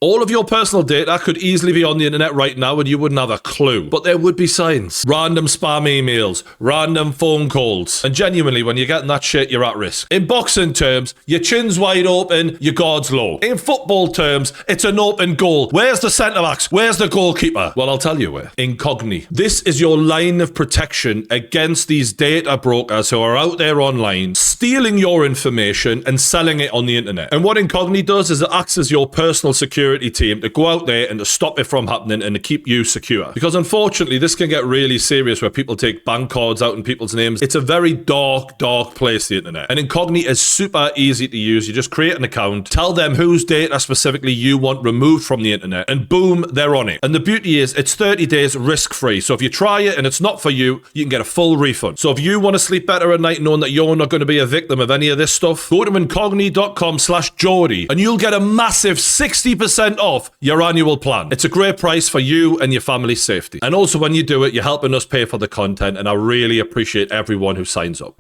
All of your personal data could easily be on the internet right now and you wouldn't have a clue. But there would be signs. Random spam emails, random phone calls. And genuinely, when you're getting that shit, you're at risk. In boxing terms, your chin's wide open, your guard's low. In football terms, it's an open goal. Where's the centre-backs? Where's the goalkeeper? Well, I'll tell you where. Incogni. This is your line of protection against these data brokers who are out there online, stealing your information and selling it on the internet. And what Incogni does is it acts as your personal security team to go out there and to stop it from happening and to keep you secure. Because unfortunately, this can get really serious where people take bank cards out in people's names. It's a very dark place, the internet. And Incogni is super easy to use. You just create an account, tell them whose data specifically you want removed from the internet, and boom, they're on it. And the beauty is it's 30 days risk-free. So if you try it and it's not for you, you can get a full refund. So if you want to sleep better at night knowing that you're not going to be a victim of any of this stuff, go to incogni.com/Geordie and you'll get a massive 60% off your annual plan. It's a great price for you and your family's safety. And also when you do it, you're helping us pay for the content, and I really appreciate everyone who signs up.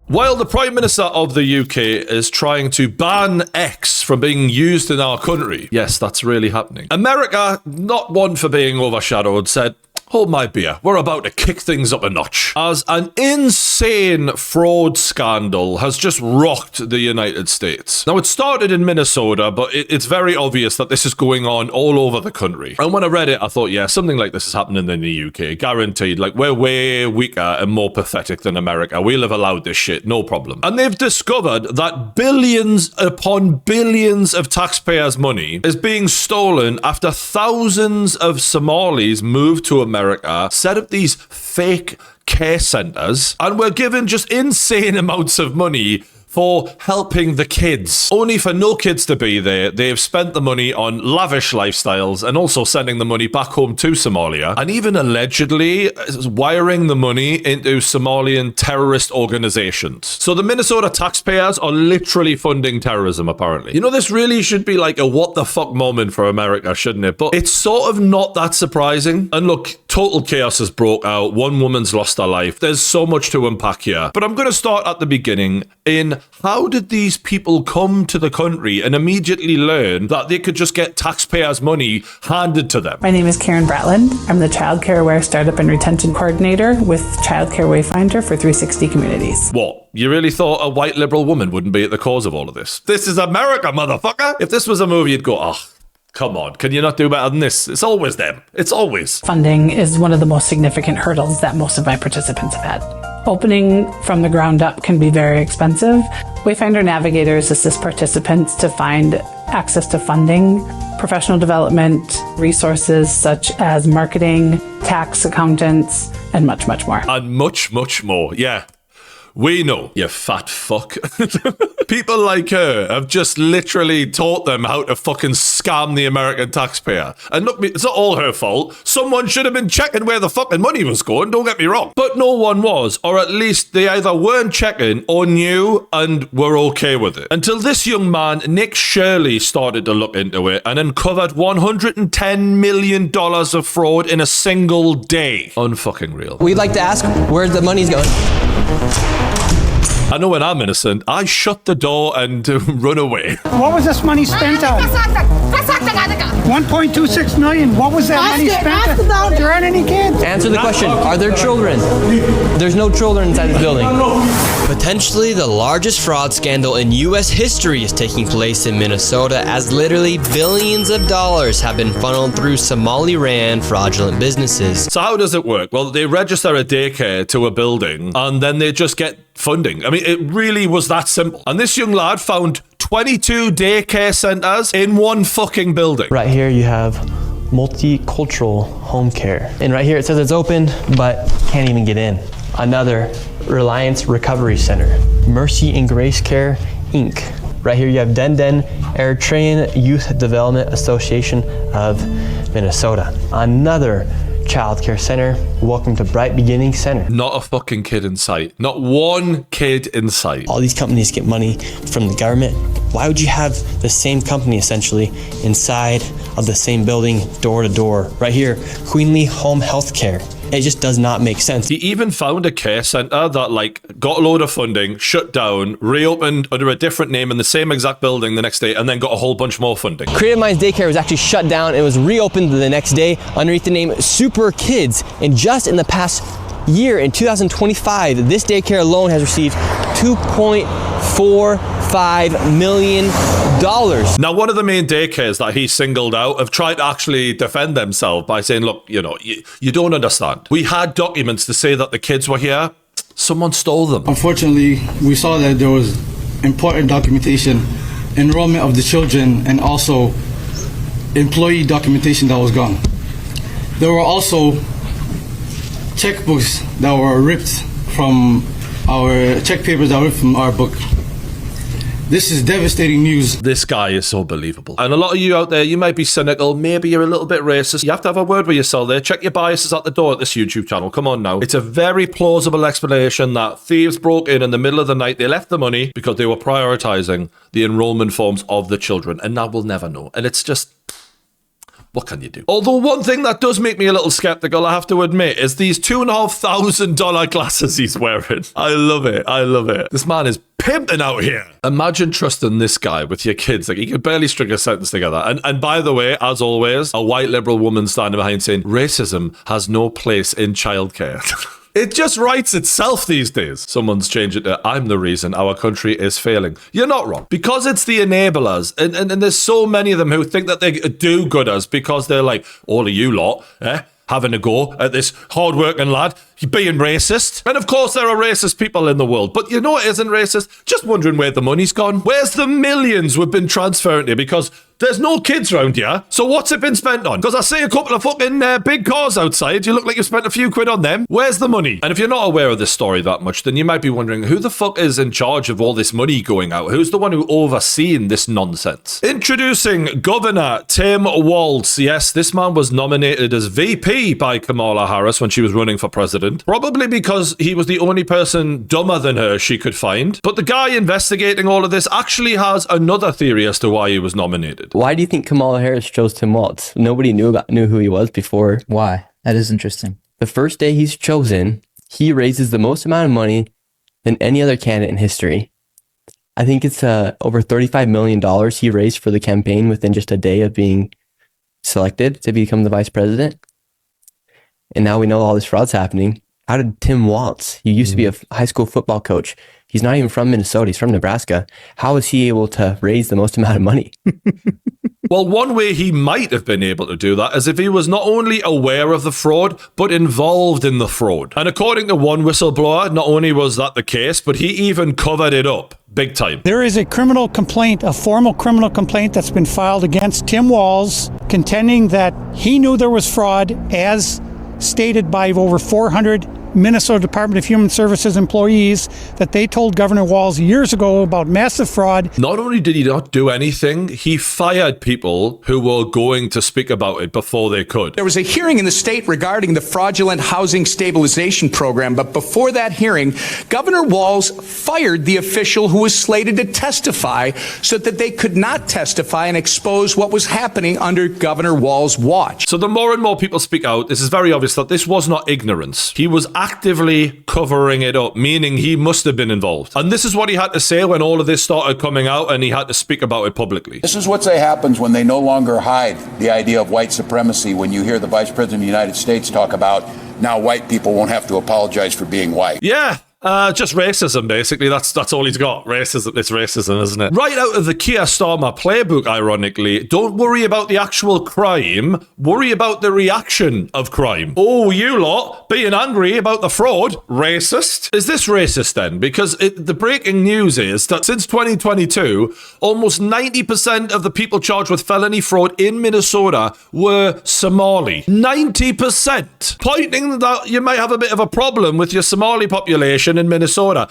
While the Prime Minister of the UK is trying to ban X from being used in our country, yes, that's really happening, America, not one for being overshadowed, said, hold my beer, we're about to kick things up a notch. As an insane fraud scandal has just rocked the United States. Now, it started in Minnesota, but it's very obvious that this is going on all over the country. And when I read it, I thought, yeah, something like this is happening in the UK, guaranteed. Like, we're way weaker and more pathetic than America. We'll have allowed this shit, no problem. And they've discovered that billions upon billions of taxpayers' money is being stolen after thousands of Somalis moved to America, set up these fake care centers, and were given just insane amounts of money for helping the kids. Only for no kids to be there, they've spent the money on lavish lifestyles and also sending the money back home to Somalia, and even allegedly wiring the money into Somalian terrorist organizations. So the Minnesota taxpayers are literally funding terrorism, apparently. You know, this really should be like a what the fuck moment for America, shouldn't it? But it's sort of not that surprising. And look, total chaos has broke out. One woman's lost her life. There's so much to unpack here. But I'm going to start at the beginning in how did these people come to the country and immediately learn that they could just get taxpayers' money handed to them? My name is Karen Bratland. I'm the Childcare Aware Startup and Retention Coordinator with Childcare Wayfinder for 360 Communities. What? You really thought a white liberal woman wouldn't be at the cause of all of this? This is America, motherfucker! If this was a movie, you'd go, oh, come on, can you not do better than this? It's always them. It's always. Funding is one of the most significant hurdles that most of my participants have had. Opening from the ground up can be very expensive. Wayfinder Navigators assist participants to find access to funding, professional development, resources such as marketing, tax accountants, and much, much more. And much, much more, yeah. We know, you fat fuck. People like her have just literally taught them how to fucking scam the American taxpayer. And look, it's not all her fault. Someone should have been checking where the fucking money was going, don't get me wrong. But no one was, or at least they either weren't checking or knew and were okay with it. Until this young man, Nick Shirley, started to look into it and uncovered $110 million of fraud in a single day. Unfucking real. We'd like to ask where the money's going. I know when I'm innocent, I shut the door and run away. What was this money spent on? 1.26 million. What was that money spent on? There aren't any kids. Answer the question. Are there children? There's no children inside the building. Potentially the largest fraud scandal in U.S. history is taking place in Minnesota, as literally billions of dollars have been funneled through Somali-ran fraudulent businesses. So how does it work? Well, they register a daycare to a building and then they just get funding. I mean, it really was that simple. And this young lad found 22 daycare centers in one fucking building. Right here you have multicultural home care. And right here it says it's open, but can't even get in. Another Reliance Recovery Center. Mercy and Grace Care, Inc. Right here you have Den Eritrean Youth Development Association of Minnesota. Another Child Care Center. Welcome to Bright Beginning Center. Not a fucking kid in sight. Not one kid in sight. All these companies get money from the government. Why would you have the same company essentially inside of the same building, door to door? Right here, Queenly Home Health Care. It just does not make sense. He even found a care centre that like got a load of funding, shut down, reopened under a different name in the same exact building the next day, and then got a whole bunch more funding. Creative Minds Daycare was actually shut down and was reopened the next day underneath the name Super Kids. And just in the past year, in 2025, this daycare alone has received $2.45 million. Now, one of the main daycares that he singled out have tried to actually defend themselves by saying, look, you know, you don't understand. We had documents to say that the kids were here. Someone stole them. Unfortunately, we saw that there was important documentation, enrollment of the children, and also employee documentation that was gone. There were also checkbooks that were ripped from our check papers that were ripped from our book. This is devastating news. This guy is so believable. And a lot of you out there, you might be cynical. Maybe you're a little bit racist. You have to have a word with yourself there. Check your biases at the door at this YouTube channel. Come on now. It's a very plausible explanation that thieves broke in the middle of the night. They left the money because they were prioritizing the enrollment forms of the children. And now we'll never know. And it's just... what can you do? Although one thing that does make me a little skeptical, I have to admit, is these $2,500 glasses he's wearing. I love it. I love it. This man is pimping out here. Imagine trusting this guy with your kids. Like, he could barely string a sentence together. And by the way, as always, a white liberal woman standing behind saying, racism has no place in childcare. It just writes itself these days. Someone's changed it to, I'm the reason our country is failing. You're not wrong. Because it's the enablers. And there's so many of them who think that they do-gooders because they're like, all of you lot, having a go at this hard-working lad being racist. And of course there are racist people in the world. But you know what isn't racist? Just wondering where the money's gone. Where's the millions we've been transferring to? Because there's no kids around here. So what's it been spent on? Because I see a couple of fucking big cars outside. You look like you spent a few quid on them. Where's the money? And if you're not aware of this story that much, then you might be wondering, who the fuck is in charge of all this money going out? Who's the one who overseeing this nonsense? Introducing Governor Tim Walz. Yes, this man was nominated as VP by Kamala Harris when she was running for president. Probably because he was the only person dumber than her she could find. But the guy investigating all of this actually has another theory as to why he was nominated. Why do you think Kamala Harris chose Tim Walz? Nobody knew who he was before. Why? That is interesting. The first day he's chosen, he raises the most amount of money than any other candidate in history. I think it's over $35 million he raised for the campaign within just a day of being selected to become the vice president. And now we know all this fraud's happening. How did Tim Walz, he used to be a high school football coach. He's not even from Minnesota. He's from Nebraska. How was he able to raise the most amount of money? Well, one way he might have been able to do that is if he was not only aware of the fraud, but involved in the fraud. And according to one whistleblower, not only was that the case, but he even covered it up big time. There is a criminal complaint, a formal criminal complaint that's been filed against Tim Walz, contending that he knew there was fraud, as stated by over 400 Minnesota Department of Human Services employees, that they told Governor Walz years ago about massive fraud. Not only did he not do anything, he fired people who were going to speak about it before they could. There was a hearing in the state regarding the fraudulent housing stabilization program, but before that hearing, Governor Walz fired the official who was slated to testify so that they could not testify and expose what was happening under Governor Walz's watch. So the more and more people speak out, this is very obvious that this was not ignorance. He was actively covering it up, meaning he must have been involved. And this is what he had to say when all of this started coming out and he had to speak about it publicly. This is what happens when they no longer hide the idea of white supremacy, when you hear the Vice President of the United States talk about now white people won't have to apologize for being white. Yeah. Just racism, basically. That's all he's got. Racism. It's racism, isn't it? Right out of the Keir Starmer playbook, ironically. Don't worry about the actual crime. Worry about the reaction of crime. Oh, you lot being angry about the fraud. Racist? Is this racist then? Because the breaking news is that since 2022, almost 90% of the people charged with felony fraud in Minnesota were Somali. 90%. Pointing that you might have a bit of a problem with your Somali population in Minnesota.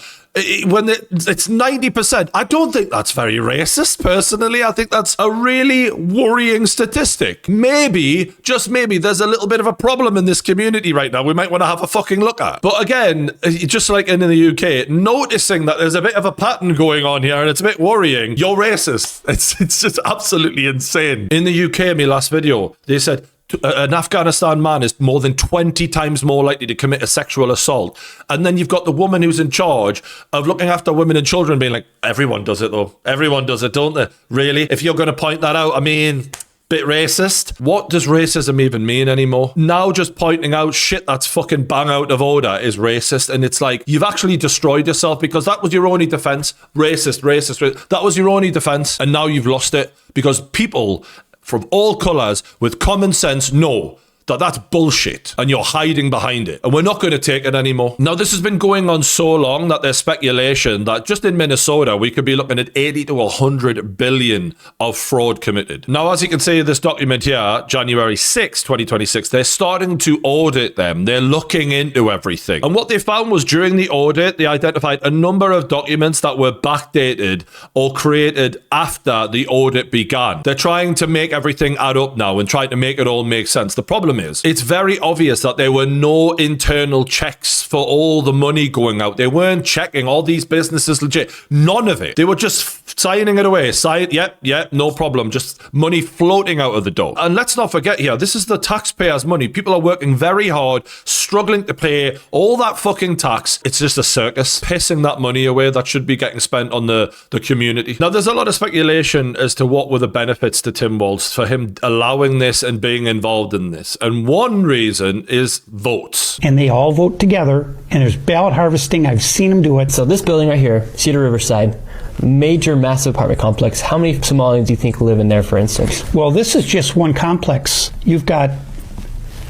When it's 90%, I don't think that's very racist, personally. I think that's a really worrying statistic. Maybe, just maybe, there's a little bit of a problem in this community right now we might want to have a fucking look at. But again, just like in the UK, noticing that there's a bit of a pattern going on here and it's a bit worrying, you're racist. It's just absolutely insane. In the UK, my last video, they said, an Afghanistan man is more than 20 times more likely to commit a sexual assault. And then you've got the woman who's in charge of looking after women and children being like, everyone does it though. Everyone does it, don't they? Really? If you're going to point that out, I mean, bit racist. What does racism even mean anymore? Now just pointing out shit that's fucking bang out of order is racist. And it's like, you've actually destroyed yourself because that was your only defense. Racist. That was your only defense. And now you've lost it because people from all colours with common sense know that that's bullshit and you're hiding behind it and we're not going to take it anymore. Now, this has been going on so long that there's speculation that just in Minnesota, we could be looking at 80 to 100 billion of fraud committed. Now, as you can see in this document here, January 6, 2026, they're starting to audit them. They're looking into everything. And what they found was during the audit, they identified a number of documents that were backdated or created after the audit began. They're trying to make everything add up now and trying to make it all make sense. The problem is, it's very obvious that there were no internal checks for all the money going out. They weren't checking all these businesses legit. None of it. They were just signing it away. Yep, no problem. Just money floating out of the door. And let's not forget here, this is the taxpayers' money. People are working very hard, struggling to pay all that fucking tax. It's just a circus, pissing that money away that should be getting spent on the community. Now, there's a lot of speculation as to what were the benefits to Tim Walz for him allowing this and being involved in this. And one reason is votes. And they all vote together, and there's ballot harvesting. I've seen them do it. So this building right here, Cedar Riverside, major, massive apartment complex. How many Somalians do you think live in there, for instance? Well, this is just one complex. You've got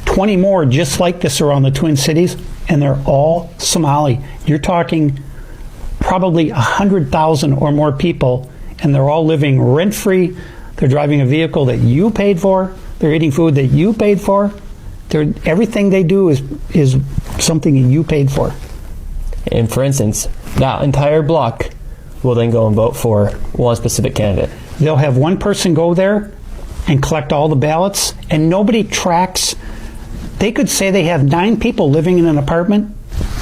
20 more just like this around the Twin Cities, and they're all Somali. You're talking probably 100,000 or more people, and they're all living rent-free. They're driving a vehicle that you paid for. They're eating food that you paid for. Everything they do is something you paid for. And for instance, that entire block will then go and vote for one specific candidate. They'll have one person go there and collect all the ballots, and nobody tracks. They could say they have 9 people living in an apartment.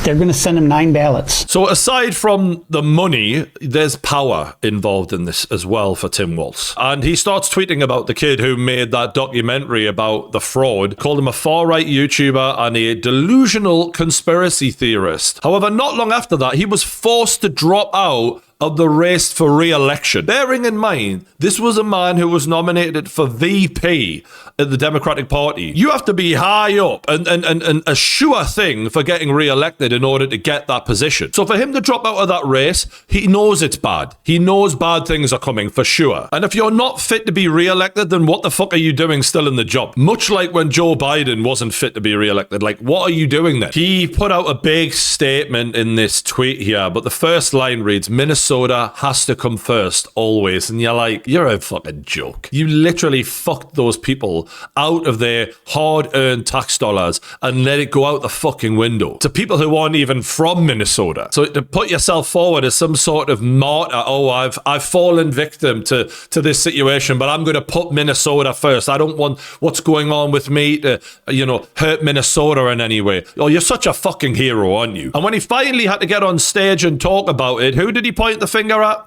They're going to send them 9 ballots. So aside from the money, there's power involved in this as well for Tim Walz. And he starts tweeting about the kid who made that documentary about the fraud, called him a far-right YouTuber and a delusional conspiracy theorist. However, not long after that, he was forced to drop out of the race for re-election. Bearing in mind, this was a man who was nominated for VP at the Democratic Party. You have to be high up and a sure thing for getting re-elected in order to get that position. So for him to drop out of that race, he knows it's bad. He knows bad things are coming for sure. And if you're not fit to be re-elected, then what the fuck are you doing still in the job? Much like when Joe Biden wasn't fit to be re-elected. Like, what are you doing then? He put out a big statement in this tweet here, but the first line reads, Minnesota has to come first, always. And you're like, you're a fucking joke. You literally fucked those people out of their hard-earned tax dollars and let it go out the fucking window to people who aren't even from Minnesota. So to put yourself forward as some sort of martyr, I've fallen victim to this situation, but I'm going to put Minnesota first. I don't want what's going on with me to, hurt Minnesota in any way. Oh, you're such a fucking hero, aren't you? And when he finally had to get on stage and talk about it, who did he point the finger at?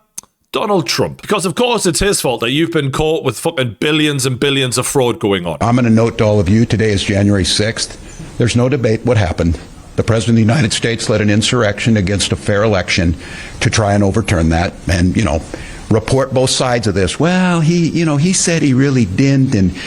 Donald Trump. Because of course it's his fault that you've been caught with fucking billions and billions of fraud going on. I'm going to note to all of you, today is January 6th. There's no debate what happened. The President of the United States led an insurrection against a fair election to try and overturn that and, report both sides of this. Well, he said he really didn't, and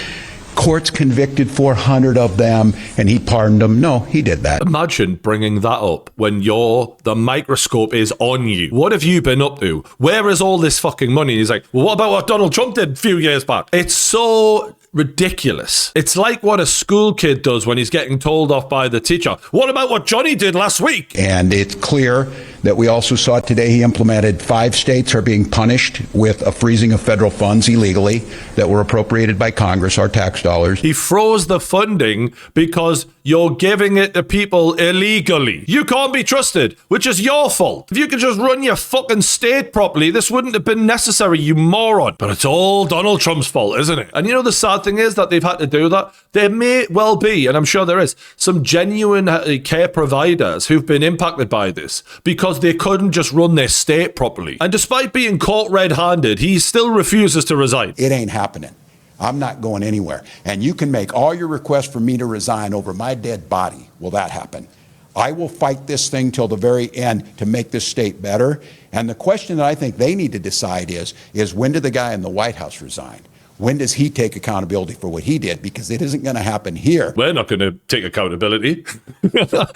courts convicted 400 of them and he pardoned them. No, he did that. Imagine bringing that up when the microscope is on you. What have you been up to? Where is all this fucking money? He's like, well, what about what Donald Trump did a few years back? It's so ridiculous. It's like what a school kid does when he's getting told off by the teacher. What about what Johnny did last week? And it's clear that we also saw today he implemented 5 states are being punished with a freezing of federal funds illegally that were appropriated by Congress, our tax dollars. He froze the funding because you're giving it to people illegally. You can't be trusted, which is your fault. If you could just run your fucking state properly, this wouldn't have been necessary, you moron. But it's all Donald Trump's fault, isn't it? And the sad thing is that they've had to do that. There may well be, and I'm sure there is, some genuine care providers who've been impacted by this because they couldn't just run their state properly. And despite being caught red-handed, he still refuses to resign. It ain't happening. I'm not going anywhere. And you can make all your requests for me to resign over my dead body. Will that happen? I will fight this thing till the very end to make this state better. And the question that I think they need to decide is when did the guy in the White House resign? When does he take accountability for what he did? Because it isn't going to happen here. We're not going to take accountability.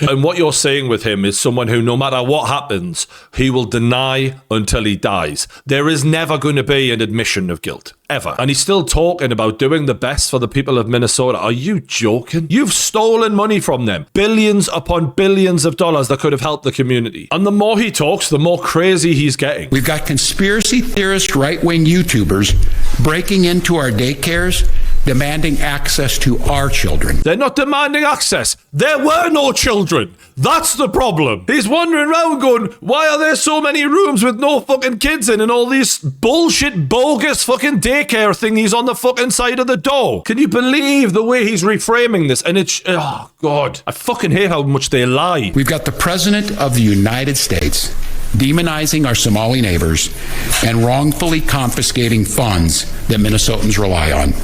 And what you're saying with him is someone who, no matter what happens, he will deny until he dies. There is never going to be an admission of guilt. Ever. And he's still talking about doing the best for the people of Minnesota. Are you joking? You've stolen money from them. Billions upon billions of dollars that could have helped the community. And the more he talks, the more crazy he's getting. We've got conspiracy theorist right-wing YouTubers breaking into our daycares, demanding access to our children. They're not demanding access. There were no children. That's the problem. He's wandering around going, why are there so many rooms with no fucking kids in and all these bullshit, bogus fucking daycare thingies on the fucking side of the door? Can you believe the way he's reframing this? And it's, oh God, I fucking hate how much they lie. We've got the President of the United States demonizing our Somali neighbors and wrongfully confiscating funds that Minnesotans rely on.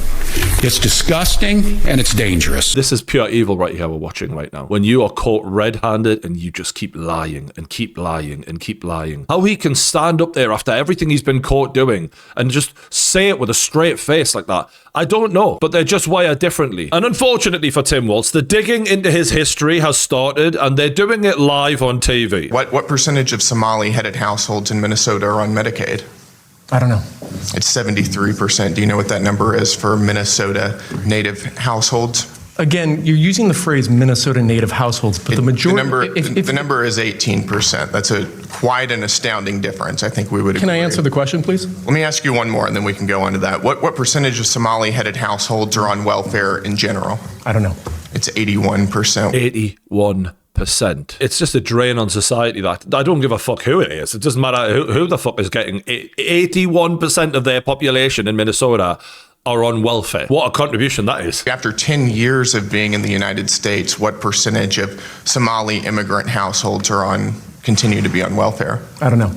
It's disgusting and it's dangerous. This is pure evil right here we're watching right now. When you are caught red-handed and you just keep lying and keep lying and keep lying. How he can stand up there after everything he's been caught doing and just say it with a straight face like that, I don't know. But they're just wired differently. And unfortunately for Tim Walz, the digging into his history has started and they're doing it live on TV. What percentage of Somali-headed households in Minnesota are on Medicaid? I don't know. It's 73%. Do you know what that number is for Minnesota native households? Again, you're using the phrase Minnesota native households, but the majority... The number is 18%. That's quite an astounding difference. I think we would agree. Can I answer the question, please? Let me ask you one more, and then we can go on to that. What percentage of Somali-headed households are on welfare in general? I don't know. It's 81%. 81%. It's just a drain on society that I don't give a fuck who it is. It doesn't matter who the fuck is getting 81% of their population in Minnesota are on welfare. What a contribution that is. After 10 years of being in the United States, what percentage of Somali immigrant households continue to be on welfare? I don't know.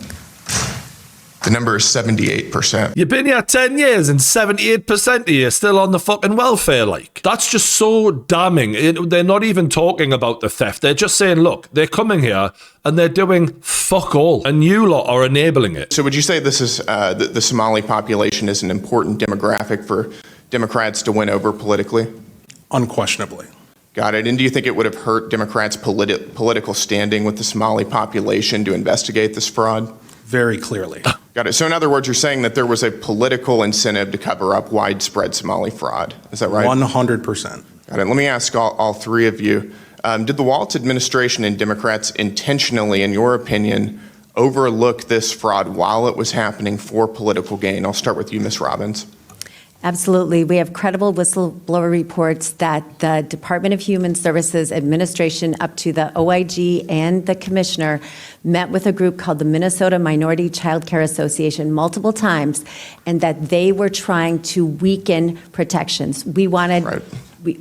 The number is 78%. You've been here 10 years and 78% of you are still on the fucking welfare, like. That's just so damning. They're not even talking about the theft. They're just saying, look, they're coming here and they're doing fuck all. And you lot are enabling it. So would you say this is the Somali population is an important demographic for Democrats to win over politically? Unquestionably. Got it. And do you think it would have hurt Democrats' political standing with the Somali population to investigate this fraud? Very clearly. Got it. So in other words, you're saying that there was a political incentive to cover up widespread Somali fraud. Is that right? 100%. Got it. Let me ask all three of you. Did the Walz administration and Democrats intentionally, in your opinion, overlook this fraud while it was happening for political gain? I'll start with you, Ms. Robbins. Absolutely. We have credible whistleblower reports that the Department of Human Services Administration, up to the OIG and the commissioner, met with a group called the Minnesota Minority Child Care Association multiple times, and that they were trying to weaken protections. We wanted... Right.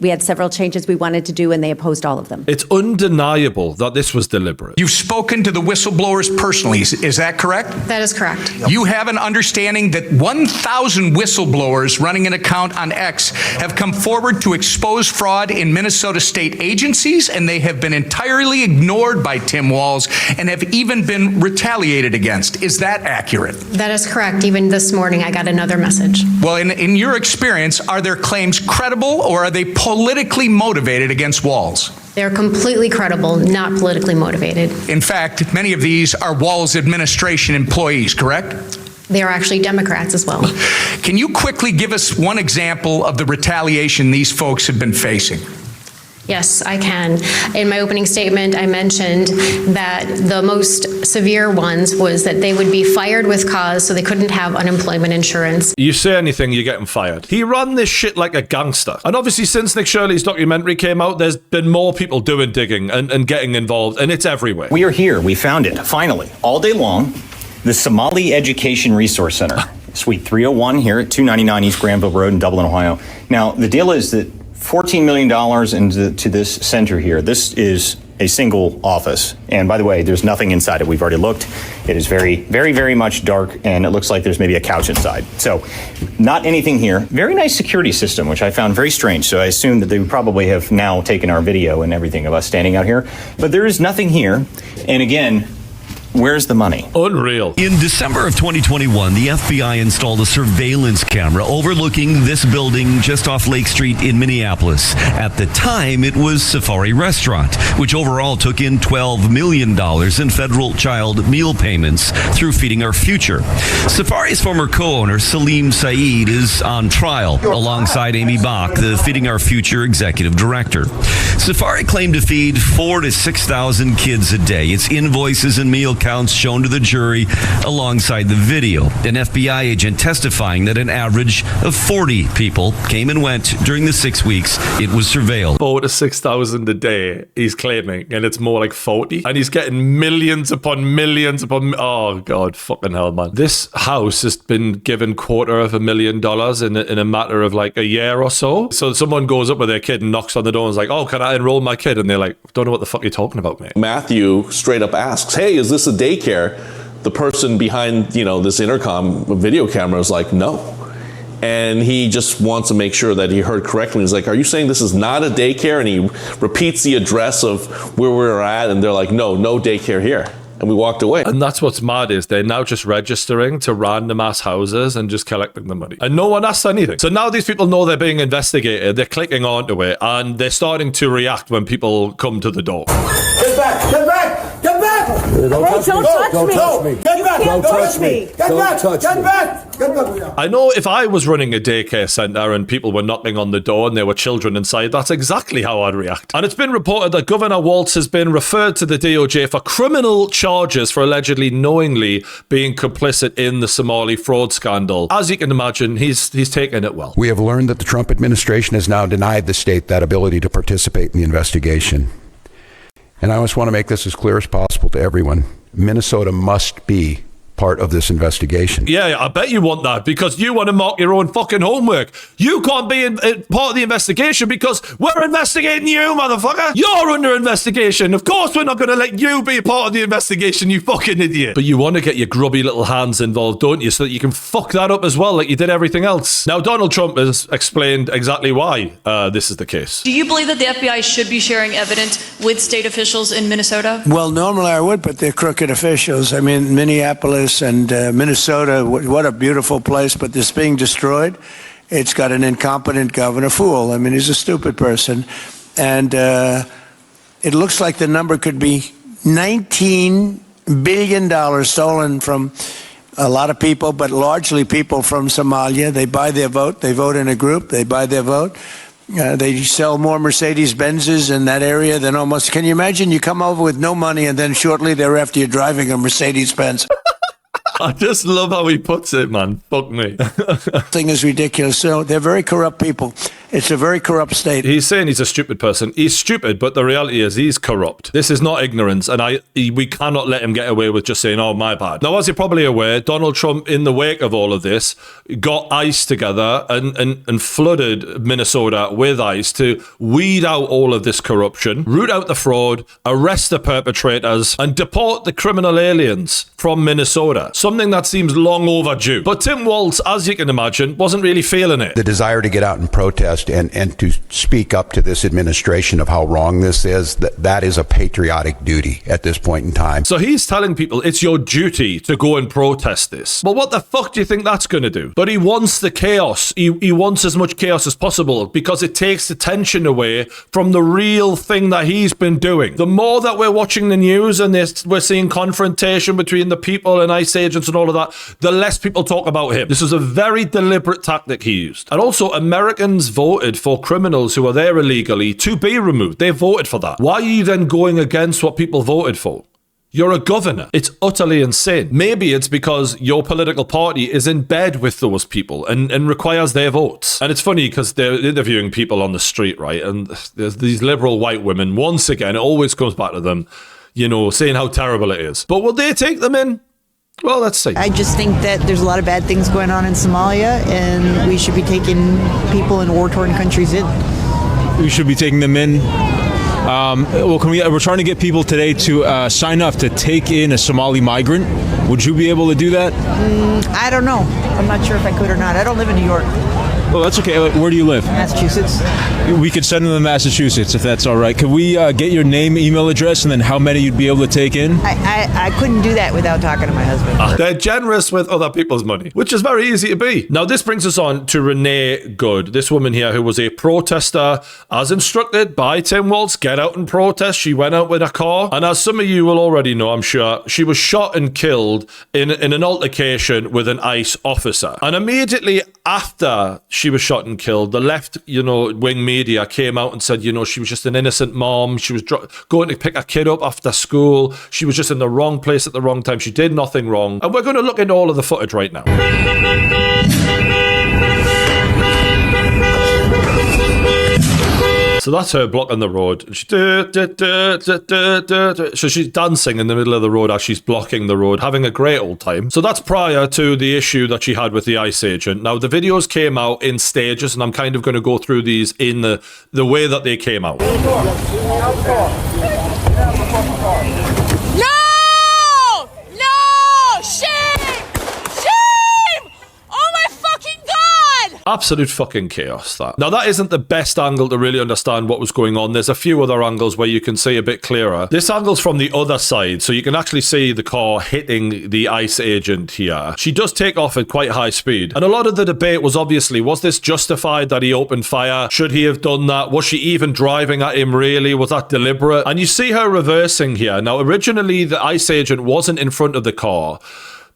We had several changes we wanted to do, and they opposed all of them. It's undeniable that this was deliberate. You've spoken to the whistleblowers personally. Is that correct? That is correct. You have an understanding that 1,000 whistleblowers running an account on X have come forward to expose fraud in Minnesota state agencies, and they have been entirely ignored by Tim Walz and have even been retaliated against. Is that accurate? That is correct. Even this morning, I got another message. Well, in your experience, are their claims credible, or are they politically motivated against Walz? They're completely credible, not politically motivated. In fact, many of these are Walz administration employees, correct? They are actually Democrats as well. Can you quickly give us one example of the retaliation these folks have been facing? Yes, I can. In my opening statement, I mentioned that the most severe ones was that they would be fired with cause, so they couldn't have unemployment insurance. You say anything, you're getting fired. He ran this shit like a gangster. And obviously, since Nick Shirley's documentary came out, there's been more people doing digging and getting involved, and it's everywhere. We are here. We found it, finally, all day long. The Somali Education Resource Center, Suite 301 here at 299 East Granville Road in Dublin, Ohio. Now, the deal is that $14 million into this center here. This is a single office. And by the way, there's nothing inside it. We've already looked. It is very, very, very much dark, and it looks like there's maybe a couch inside. So not anything here. Very nice security system, which I found very strange. So I assume that they probably have now taken our video and everything of us standing out here. But there is nothing here. And again, where's the money? Unreal. In December of 2021, the FBI installed a surveillance camera overlooking this building just off Lake Street in Minneapolis. At the time, it was Safari Restaurant, which overall took in $12 million in federal child meal payments through Feeding Our Future. Safari's former co-owner, Salim Saeed, is on trial alongside Amy Bach, the Feeding Our Future executive director. Safari claimed to feed 4,000 to 6,000 kids a day. Its invoices and meal counts shown to the jury alongside the video. An FBI agent testifying that an average of 40 people came and went during the 6 weeks it was surveilled. 4,000 to 6,000 a day, he's claiming, and it's more like 40. And he's getting millions upon millions upon... Oh, God, fucking hell, man. This house has been given $250,000 in a matter of like a year or so. So someone goes up with their kid and knocks on the door and is like, oh, can I enroll my kid? And they're like, don't know what the fuck you're talking about, mate. Matthew straight up asks, hey, is this a daycare? The person behind, this intercom video camera is like, no. And he just wants to make sure that he heard correctly. He's like, are you saying this is not a daycare? And he repeats the address of where we're at, and they're like, no daycare here. And we walked away. And that's what's mad is they're now just registering to random ass houses and just collecting the money. And no one asks anything. So now these people know they're being investigated. They're clicking onto it and they're starting to react when people come to the door. Get back! Get back! Get back! Don't touch me! Get back! Don't touch me! Get back! Get back! Get back! I know if I was running a daycare center and people were knocking on the door and there were children inside, that's exactly how I'd react. And it's been reported that Governor Walz has been referred to the DOJ for criminal charges for allegedly knowingly being complicit in the Somali fraud scandal. As you can imagine, he's taken it well. We have learned that the Trump administration has now denied the state that ability to participate in the investigation. And I just want to make this as clear as possible to everyone. Minnesota must be part of this investigation. Yeah, I bet you want that because you want to mark your own fucking homework. You can't be in part of the investigation because we're investigating you, motherfucker. You're under investigation. Of course we're not going to let you be a part of the investigation, you fucking idiot. But you want to get your grubby little hands involved, don't you, so that you can fuck that up as well like you did everything else. Now, Donald Trump has explained exactly why this is the case. Do you believe that the FBI should be sharing evidence with state officials in Minnesota? Well, normally I would, but they're crooked officials. I mean, Minneapolis and Minnesota, what a beautiful place, but this being destroyed. It's got an incompetent governor, fool. I mean, he's a stupid person. And it looks like the number could be $19 billion stolen from a lot of people, but largely people from Somalia. They buy their vote. They vote in a group. They buy their vote. They sell more Mercedes-Benzes in that area than almost... Can you imagine you come over with no money and then shortly thereafter you're driving a Mercedes-Benz? I just love how he puts it, man. Fuck me. Thing is ridiculous. So they're very corrupt people. It's a very corrupt state. He's saying he's a stupid person. He's stupid, but the reality is he's corrupt. This is not ignorance, and we cannot let him get away with just saying, oh, my bad. Now, as you're probably aware, Donald Trump, in the wake of all of this, got ICE together and flooded Minnesota with ICE to weed out all of this corruption, root out the fraud, arrest the perpetrators, and deport the criminal aliens from Minnesota. Something that seems long overdue. But Tim Walz, as you can imagine, wasn't really feeling it. The desire to get out and protest and to speak up to this administration of how wrong this is, that is a patriotic duty at this point in time. So he's telling people it's your duty to go and protest this. Well, what the fuck do you think that's going to do? But he wants the chaos. He wants as much chaos as possible because it takes attention away from the real thing that he's been doing. The more that we're watching the news and we're seeing confrontation between the people and ICE agents and all of that, the less people talk about him. This was a very deliberate tactic he used. And also, Americans voted for criminals who are there illegally to be removed. They voted for that. Why are you then going against what people voted for? You're a governor. It's utterly insane. Maybe it's because your political party is in bed with those people and requires their votes. And it's funny because they're interviewing people on the street, right? And there's these liberal white women, once again, it always comes back to them, saying how terrible it is. But will they take them in? Well, let's see. I just think that there's a lot of bad things going on in Somalia, and we should be taking people in war-torn countries in. We should be taking them in Well, we're trying to get people today to sign up to take in a Somali migrant. Would you be able to do that? I don't know. I'm not sure if I could or not. I don't live in New York. Well, that's okay. Where do you live? Massachusetts. We could send them to Massachusetts if that's all right. Could we get your name, email address, and then how many you'd be able to take in? I couldn't do that without talking to my husband. They're generous with other people's money, which is very easy to be. Now, this brings us on to Renee Good, this woman here who was a protester, as instructed by Tim Walz. Get out and protest. She went out with a car. And as some of you will already know, I'm sure, she was shot and killed in an altercation with an ICE officer. And immediately after she was shot and killed, the left, wing media came out and said, she was just an innocent mom. She was going to pick a kid up after school. She was just in the wrong place at the wrong time. She did nothing wrong. And we're going to look into all of the footage right now. So that's her blocking the road. So she's dancing in the middle of the road as she's blocking the road, having a great old time. So that's prior to the issue that she had with the ICE agent. Now, the videos came out in stages, and I'm kind of going to go through these in the way that they came out. Absolute fucking chaos, that. Now, that isn't the best angle to really understand what was going on. There's a few other angles where you can see a bit clearer. This angle's from the other side, so you can actually see the car hitting the ICE agent here. She does take off at quite high speed. And a lot of the debate was obviously, was this justified that he opened fire? Should he have done that? Was she even driving at him, really? Was that deliberate? And you see her reversing here. Now, originally, the ICE agent wasn't in front of the car,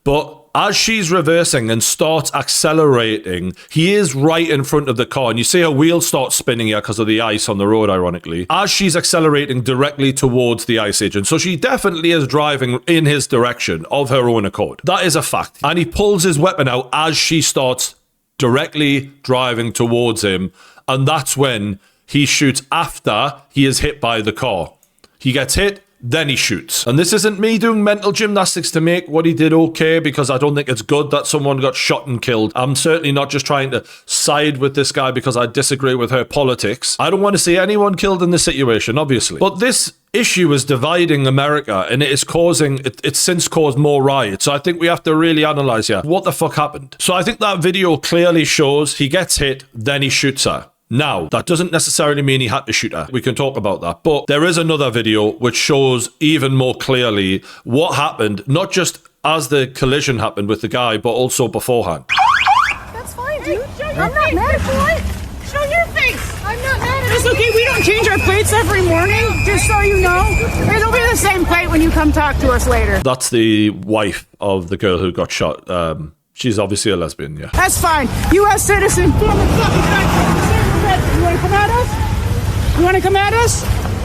but as she's reversing and starts accelerating, he is right in front of the car. And you see her wheels start spinning here because of the ice on the road, ironically, as she's accelerating directly towards the ICE agent. So she definitely is driving in his direction of her own accord. That is a fact. And he pulls his weapon out as she starts directly driving towards him. And that's when he shoots after he is hit by the car. He gets hit, then he shoots. And this isn't me doing mental gymnastics to make what he did okay, because I don't think it's good that someone got shot and killed. I'm certainly not just trying to side with this guy because I disagree with her politics. I don't want to see anyone killed in this situation, obviously. But this issue is dividing America, and it is causing, it's since caused more riots. So I think we have to really analyze here what the fuck happened. So I think that video clearly shows he gets hit, then he shoots her. Now, that doesn't necessarily mean he had to shoot her. We can talk about that. But there is another video which shows even more clearly what happened, not just as the collision happened with the guy, but also beforehand. That's fine, dude. I'm not mad at you. Show your face. I'm not mad at you. It's okay. We don't change our plates every morning, just so you know. It'll be the same plate when you come talk to us later. That's the wife of the girl who got shot. She's obviously a lesbian, yeah. That's fine. U.S. citizen. You want to come at us? You want to come at us?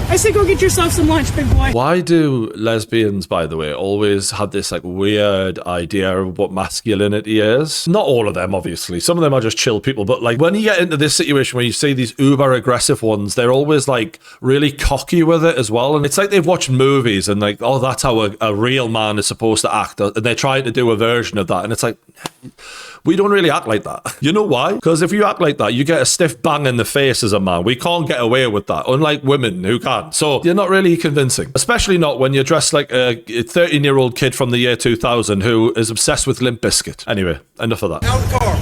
I say go get yourself some lunch, big boy. Why do lesbians, by the way, always have this like weird idea of what masculinity is? Not all of them, obviously. Some of them are just chill people. But like when you get into this situation where you see these uber aggressive ones, they're always like really cocky with it as well. And it's like they've watched movies and like, oh, that's how a real man is supposed to act. And they're trying to do a version of that. And it's like, we don't really act like that. You know why? Because if you act like that, you get a stiff bang in the face as a man. We can't get away with that, unlike women who can. So you're not really convincing, especially not when you're dressed like a 13-year-old kid from the year 2000 who is obsessed with Limp Bizkit. Anyway, enough of that. Out of the car.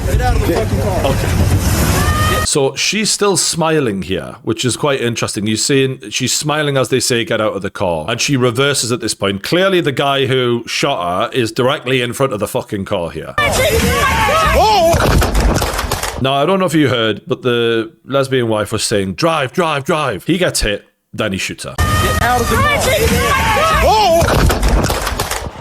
Get out of the fucking car. Okay. So she's still smiling here, which is quite interesting. You see, she's smiling as they say, get out of the car. And she reverses at this point. Clearly, the guy who shot her is directly in front of the fucking car here. Oh! Now, I don't know if you heard, but the lesbian wife was saying, drive, drive, drive. He gets hit, then he shoots her. Get out of the car. Oh!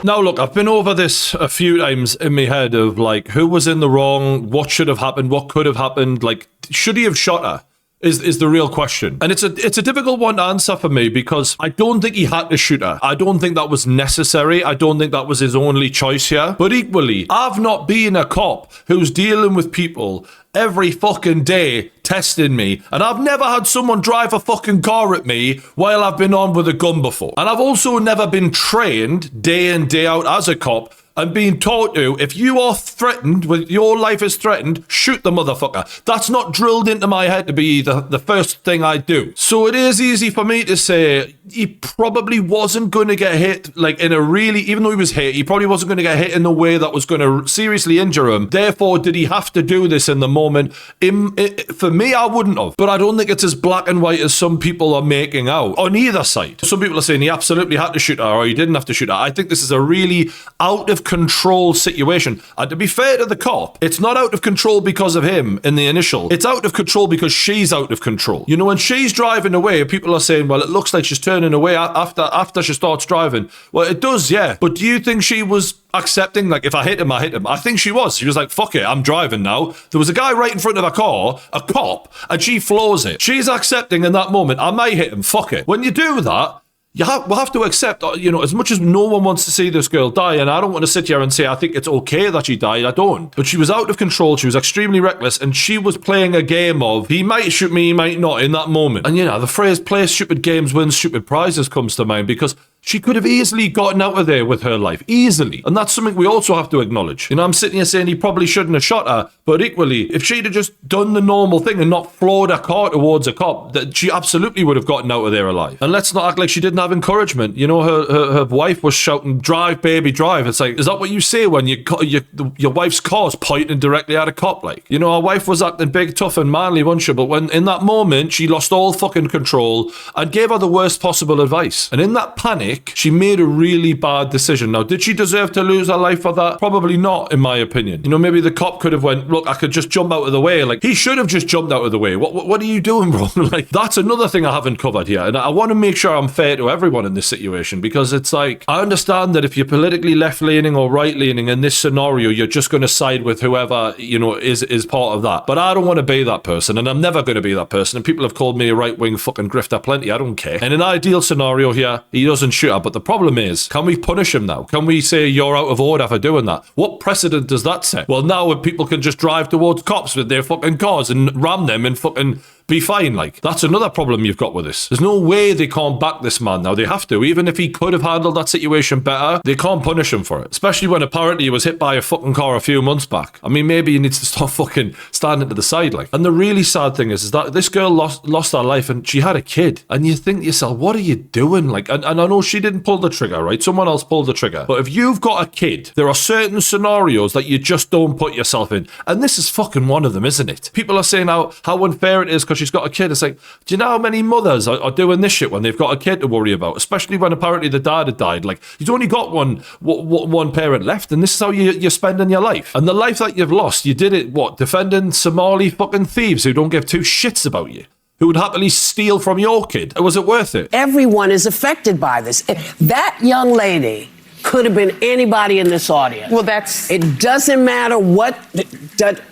Now, look, I've been over this a few times in my head of like, who was in the wrong? What should have happened? What could have happened? Like, should he have shot her? Is the real question. And it's a difficult one to answer for me because I don't think he had to shoot her. I don't think that was necessary. I don't think that was his only choice here. But equally, I've not been a cop who's dealing with people every fucking day testing me, and I've never had someone drive a fucking car at me while I've been on with a gun before. And I've also never been trained day in, day out as a cop and being taught to, if you are threatened, with your life is threatened, shoot the motherfucker. That's not drilled into my head to be the first thing I do. So it is easy for me to say he probably wasn't going to get hit, like in a really, even though he was hit, he probably wasn't going to get hit in a way that was going to seriously injure him. Therefore, did he have to do this in the moment? For me, I wouldn't have. But I don't think it's as black and white as some people are making out on either side. Some people are saying he absolutely had to shoot her or he didn't have to shoot her. I think this is a really out of control situation. And to be fair to the cop, it's not out of control because of him in the initial. It's out of control because she's out of control. You know, when she's driving away, people are saying, well, it looks like she's turning away after she starts driving. Well, it does, yeah. But do you think she was accepting, like, if I hit him, I hit him? I think she was. She was like, fuck it, I'm driving now. There was a guy right in front of her car, a cop, and she floors it. She's accepting in that moment, I might hit him, fuck it. When you do that, we'll have to accept, you know, as much as no one wants to see this girl die, and I don't want to sit here and say I think it's okay that she died, I don't. But she was out of control, she was extremely reckless, and she was playing a game of, he might shoot me, he might not in that moment. And you know, the phrase play stupid games, win stupid prizes comes to mind, because she could have easily gotten out of there with her life. Easily. And that's something we also have to acknowledge. You know, I'm sitting here saying he probably shouldn't have shot her, but equally, if she'd have just done the normal thing and not floored her car towards a cop, that she absolutely would have gotten out of there alive. And let's not act like she didn't have encouragement. You know, her wife was shouting, drive, baby, drive. It's like, is that what you say when your wife's car's pointing directly at a cop? Like, you know, her wife was acting big, tough and manly, wasn't she? But when in that moment, she lost all fucking control and gave her the worst possible advice. And in that panic, she made a really bad decision. Now, did she deserve to lose her life for that? Probably not, in my opinion. You know, maybe the cop could have went, look, I could just jump out of the way. Like, he should have just jumped out of the way. What are you doing, bro? Like, that's another thing I haven't covered here. And I want to make sure I'm fair to everyone in this situation, because it's like, I understand that if you're politically left-leaning or right-leaning in this scenario, you're just going to side with whoever, you know, is part of that. But I don't want to be that person, and I'm never going to be that person. And people have called me a right-wing fucking grifter plenty. I don't care. In an ideal scenario here, he doesn't shoot her, but the problem is, can we punish him now? Can we say you're out of order for doing that? What precedent does that set? Well, now people can just drive towards cops with their fucking cars and ram them and fucking be fine. Like, that's another problem you've got with this. There's no way they can't back this man now. They have to. Even if he could have handled that situation better, they can't punish him for it. Especially when apparently he was hit by a fucking car a few months back. I mean, maybe he needs to stop fucking standing to the side. Like, and the really sad thing is that this girl lost her life and she had a kid. And you think to yourself, what are you doing? Like, and I know she didn't pull the trigger, right? Someone else pulled the trigger. But if you've got a kid, there are certain scenarios that you just don't put yourself in. And this is fucking one of them, isn't it? People are saying how unfair it is because she's got a kid. It's like, do you know how many mothers are doing this shit when they've got a kid to worry about? Especially when apparently the dad had died. Like, you've only got one parent left, and this is how you're spending your life. And the life that you've lost, you did it, defending Somali fucking thieves who don't give two shits about you, who would happily steal from your kid. Was it worth it? Everyone is affected by this. That young lady could have been anybody in this audience. Well, it doesn't matter what,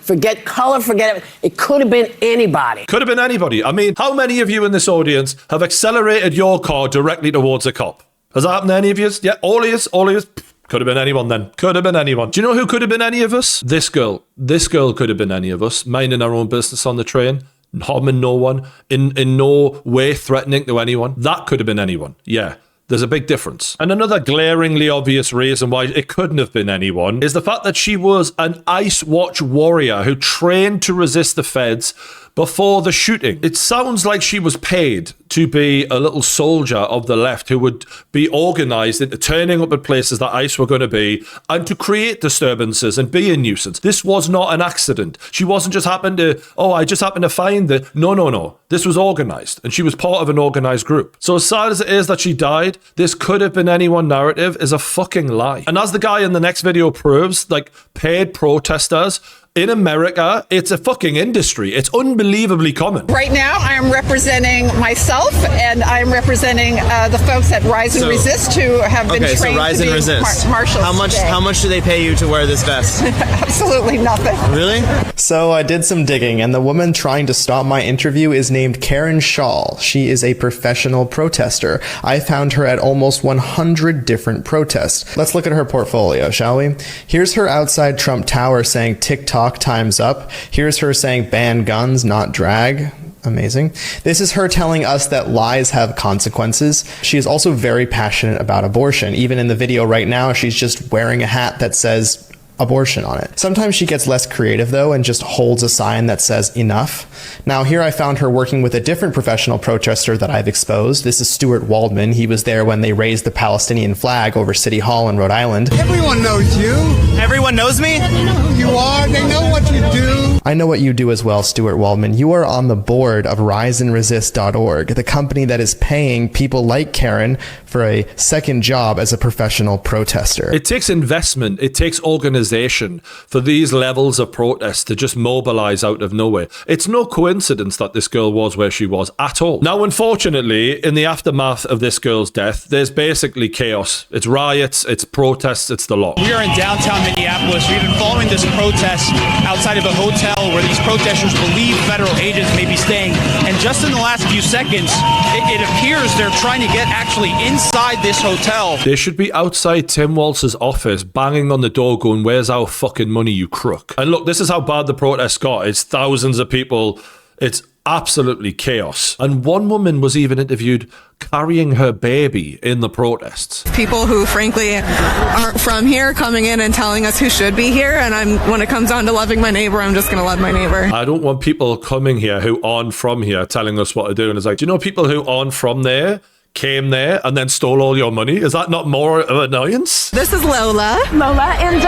forget color, forget it. It could have been anybody. Could have been anybody. I mean, how many of you in this audience have accelerated your car directly towards a cop? Has that happened to any of you? Yeah, all of you. Could have been anyone then. Could have been anyone. Do you know who could have been any of us? This girl. This girl could have been any of us, minding our own business on the train, harming no one, in no way threatening to anyone. That could have been anyone. Yeah. There's a big difference. And another glaringly obvious reason why it couldn't have been anyone is the fact that she was an Ice Watch warrior who trained to resist the feds before the shooting. It sounds like she was paid to be a little soldier of the left who would be organised into turning up at places that ICE were going to be and to create disturbances and be a nuisance. This was not an accident. She wasn't just I just happened to find it. No. This was organised, and she was part of an organised group. So as sad as it is that she died, this could have been anyone narrative is a fucking lie. And as the guy in the next video proves, like, paid protesters in America, it's a fucking industry. It's unbelievably common. Right now, I am representing myself, and I'm representing the folks at Rise and Resist who have been trained Rise to and be Resist. marshals. How much do they pay you to wear this vest? Absolutely nothing. Really? So I did some digging, and the woman trying to stop my interview is named Karen Shaw. She is a professional protester. I found her at almost 100 different protests. Let's look at her portfolio, shall we? Here's her outside Trump Tower saying TikTok time's up. Here's her saying ban guns, not drag. Amazing. This is her telling us that lies have consequences. She is also very passionate about abortion. Even in the video right now, she's just wearing a hat that says abortion on it. Sometimes she gets less creative though and just holds a sign that says enough. Now here I found her working with a different professional protester that I've exposed. This is Stuart Waldman. He was there when they raised the Palestinian flag over City Hall in Rhode Island. Everyone knows you. Everyone knows me? They know who you are. They know what you do. I know what you do as well, Stuart Waldman. You are on the board of riseandresist.org, the company that is paying people like Karen for a second job as a professional protester. It takes investment, it takes organization for these levels of protest to just mobilize out of nowhere. It's no coincidence that this girl was where she was at all. Now, unfortunately, in the aftermath of this girl's death, there's basically chaos. It's riots, it's protests, it's the lot. We are in downtown Minneapolis. We've been following this protest outside of a hotel where these protesters believe federal agents may be staying. And just in the last few seconds, it appears they're trying to get actually inside this hotel. They should be outside Tim Walz's office, banging on the door going, "Where's our fucking money, you crook?" And look, this is how bad the protest got. It's thousands of people. It's absolutely chaos. And one woman was even interviewed carrying her baby in the protests. People who frankly aren't from here coming in and telling us who should be here, and when it comes down to loving my neighbor, I'm just going to love my neighbor. I don't want people coming here who aren't from here telling us what to do. And it's like, do you know people who aren't from there came there and then stole all your money? Is that not more of an annoyance? This is Lola. Lola, and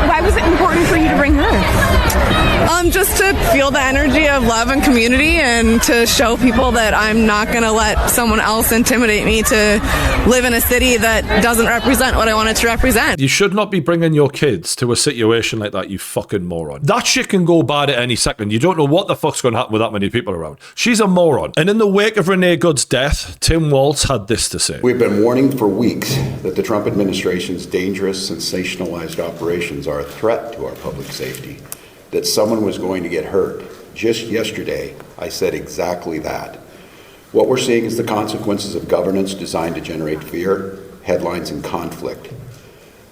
why was it important for you to bring her? Just to feel the energy of love and community, and to show people that I'm not going to let someone else intimidate me to live in a city that doesn't represent what I want it to represent. You should not be bringing your kids to a situation like that, you fucking moron. That shit can go bad at any second. You don't know what the fuck's going to happen with that many people around. She's a moron. And in the wake of Renee Good's death, Tim Walz had this to say. We've been warning for weeks that the Trump administration's dangerous, sensationalized operations are a threat to our public safety, that someone was going to get hurt. Just yesterday, I said exactly that. What we're seeing is the consequences of governance designed to generate fear, headlines, and conflict.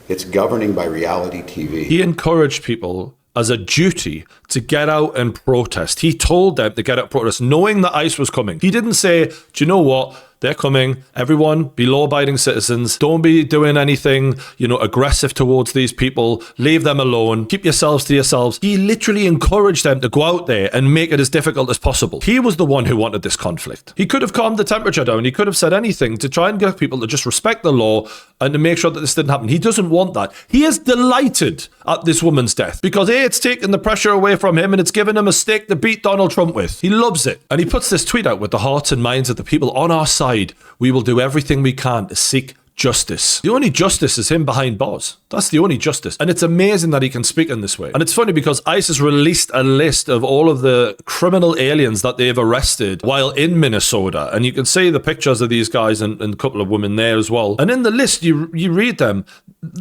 It's governing by reality TV. He encouraged people as a duty to get out and protest. He told them to get out and protest, knowing that ICE was coming. He didn't say, do you know what? They're coming. Everyone, be law-abiding citizens. Don't be doing anything, aggressive towards these people. Leave them alone. Keep yourselves to yourselves. He literally encouraged them to go out there and make it as difficult as possible. He was the one who wanted this conflict. He could have calmed the temperature down. He could have said anything to try and get people to just respect the law and to make sure that this didn't happen. He doesn't want that. He is delighted at this woman's death because A, it's taken the pressure away from him and it's given him a stake to beat Donald Trump with. He loves it. And he puts this tweet out with the hearts and minds of the people on our side. We will do everything we can to seek justice. The only justice is him behind bars. That's the only justice. And it's amazing that he can speak in this way. And it's funny because ICE has released a list of all of the criminal aliens that they've arrested while in Minnesota. And you can see the pictures of these guys and a couple of women there as well. And in the list, you read them.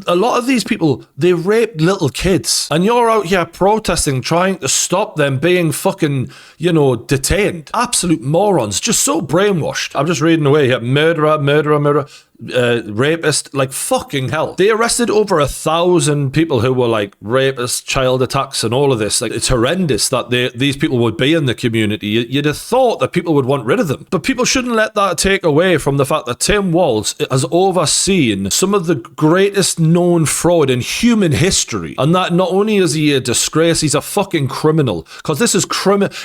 A lot of these people, they raped little kids. And you're out here protesting, trying to stop them being fucking, detained. Absolute morons. Just so brainwashed. I'm just reading away here. Murderer. Rapist, like fucking hell. They arrested over 1,000 people who were like rapists, child attacks, and all of this. Like, it's horrendous that these people would be in the community. You'd have thought that people would want rid of them, but people shouldn't let that take away from the fact that Tim Walz has overseen some of the greatest known fraud in human history, and that not only is he a disgrace, he's a fucking criminal. Because this is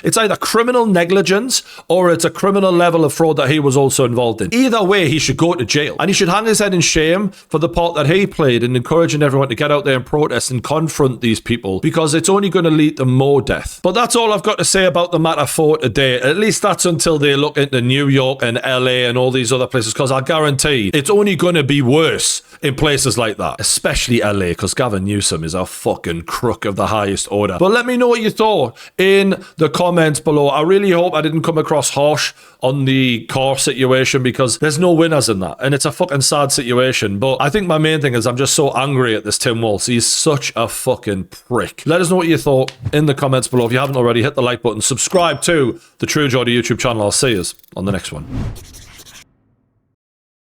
it's either criminal negligence or it's a criminal level of fraud that he was also involved in. Either way, he should go to jail. And he should hang his head in shame for the part that he played in encouraging everyone to get out there and protest and confront these people, because it's only going to lead to more death. But that's all I've got to say about the matter for today. At least that's until they look into New York and LA and all these other places, because I guarantee it's only going to be worse in places like that, especially LA, because Gavin Newsom is a fucking crook of the highest order. But let me know what you thought in the comments below. I really hope I didn't come across harsh on the car situation, because there's no winners in that, and it's a fucking sad situation. But I think my main thing is I'm just so angry at this Tim Walz. He's such a fucking prick. Let us know what you thought in the comments below. If you haven't already, hit the like button, subscribe to the True Geordie YouTube channel. I'll see you on the next one.